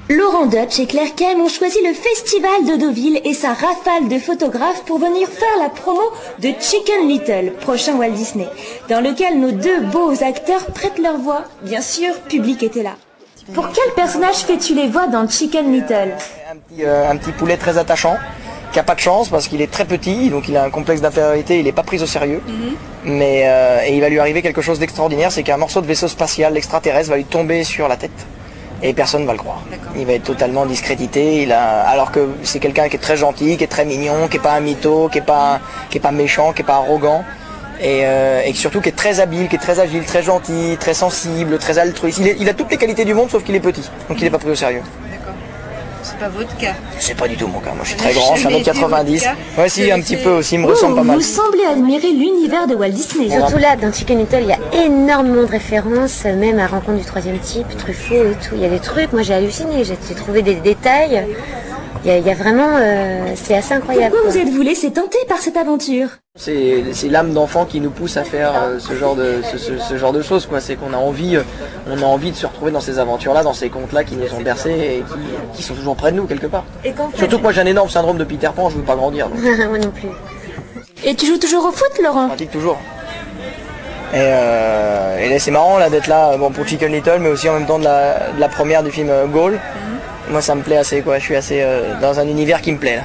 Laurent Deutsch et Claire Kem ont choisi le festival de Deauville et sa rafale de photographes pour venir faire la promo de Chicken Little, prochain Walt Disney, dans lequel nos deux beaux acteurs prêtent leur voix. Bien sûr, public était là. Pour quel personnage fais-tu les voix dans Chicken Little? Un petit poulet très attachant, qui a pas de chance parce qu'il est très petit, donc il a un complexe d'infériorité, il n'est pas pris au sérieux. Mais et il va lui arriver quelque chose d'extraordinaire, c'est qu'un morceau de vaisseau spatial extraterrestre va lui tomber sur la tête. Et personne ne va le croire. Il va être totalement discrédité. Alors que c'est quelqu'un qui est très gentil, qui est très mignon, qui est pas un mytho, qui est pas méchant, qui est pas arrogant, et surtout qui est très habile, qui est très agile, très gentil, très sensible, très altruiste. Il a toutes les qualités du monde, sauf qu'il est petit, donc il n'est pas pris au sérieux. C'est pas votre cas. C'est pas du tout mon cas. Moi, je suis très grand, je suis 1m90. Ouais, si, un petit peu aussi, il me ressemble pas mal. Vous semblez admirer l'univers de Walt Disney. Surtout là, dans Chicken Little, il y a énormément de références, même à Rencontre du troisième type, Truffaut et tout. Il y a des trucs, moi j'ai halluciné, j'ai trouvé des détails. Il y a vraiment, c'est assez incroyable. Pourquoi vous êtes-vous laissé tenter par cette aventure? C'est l'âme d'enfant qui nous pousse à faire ce genre de choses, quoi. C'est qu'on a envie de se retrouver dans ces aventures-là, dans ces contes-là qui nous ont bercés et qui sont toujours près de nous quelque part. Surtout que moi j'ai un énorme syndrome de Peter Pan, je veux pas grandir. Donc. Moi non plus. Et tu joues toujours au foot, Laurent? Je pratique toujours. Et là c'est marrant là d'être là, bon, pour Chicken Little, mais aussi en même temps de la première du film Goal. Moi ça me plaît assez, quoi. Je suis assez dans un univers qui me plaît là.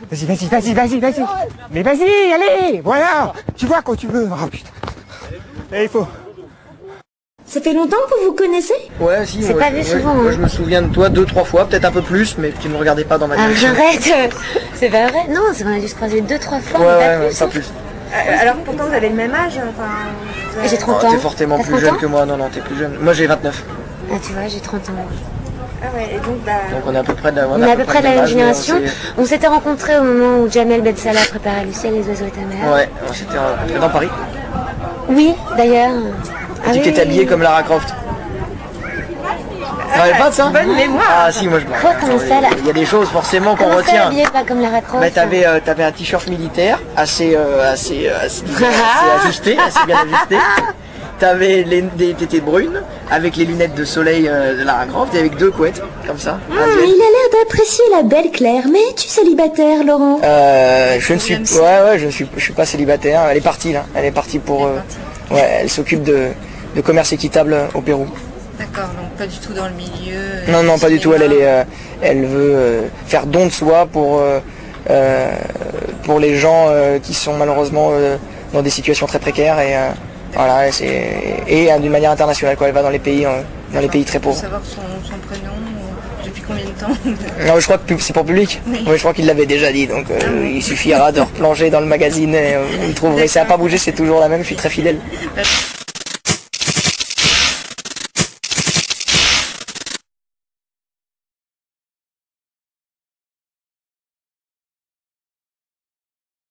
Vas-y. Mais vas-y, allez, voilà. Tu vois quand tu veux. Oh putain. Et il faut. Ça fait longtemps que vous vous connaissez? Ouais, si. C'est pas vu souvent. Moi je me souviens de toi 2-3 fois, peut-être un peu plus, mais tu ne me regardais pas dans ma direction. Arrête. C'est pas vrai. Non, on a dû se croiser 2-3 fois, Ouais, pas plus. Alors pourtant vous avez le même âge, enfin... J'ai 30 ans. T'es fortement plus jeune que moi, non, t'es plus jeune. Moi j'ai 29. Ah tu vois, j'ai 30 ans. Ah ouais, et donc Donc on est à peu près de la, On est à peu près de la même âge, génération. On s'était rencontrés au moment où Jamel Ben Salah préparait Le ciel, les oiseaux et ta mère. Ouais, on s'était rencontrés dans Paris. Oui, d'ailleurs. Tu t'es habillée comme Lara Croft. Tu n'avais pas de ça? Bonne mémoire. Ah si, moi je me Quoi, comment ça là? Il y a des choses forcément qu'on Comment ça, retient. habillé pas comme Lara Croft? Bah, t'avais un t-shirt militaire assez ajusté, assez bien ajusté. T'étais brune, avec les lunettes de soleil de Lara Croft et avec 2 couettes, comme ça. Il a l'air d'apprécier la belle Claire, mais es-tu célibataire, Laurent? Je ne suis je suis pas célibataire. Elle est partie là. Elle est partie pour. Ouais, elle s'occupe de commerce équitable au Pérou. D'accord, donc pas du tout dans le milieu. Non, pas du tout. Elle veut faire don de soi pour les gens qui sont malheureusement dans des situations très précaires et voilà, et d'une manière internationale, quoi. Elle va dans les pays très pauvres. Savoir son prénom, depuis combien de temps? Non, je crois que c'est pour public. Oui, je crois qu'il l'avait déjà dit, donc il suffira de replonger dans le magazine et vous le trouverez. Ça n'a pas bougé, c'est toujours la même. Je suis très fidèle.